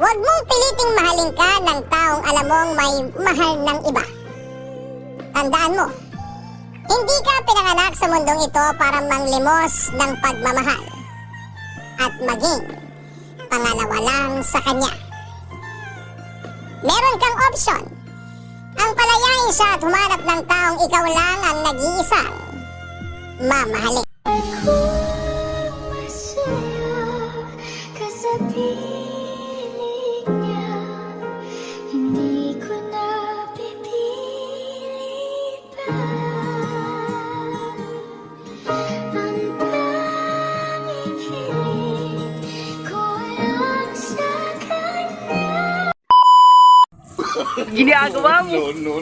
Huwag mong piliting mahalin ka ng taong alam mong may mahal ng iba. Tandaan mo, hindi ka pinanganak sa mundong ito para manglimos ng pagmamahal at maging pangalawa lang sa kanya. Meron kang opsyon. Ang palayain siya at humanap ng taong ikaw lang ang nag-iisang mamahalin. Ako masaya ka sa piling niya. Hindi ko na pipilit pa. Ang tanging hiling ko lang sa kanya. Ginagawa mo. No.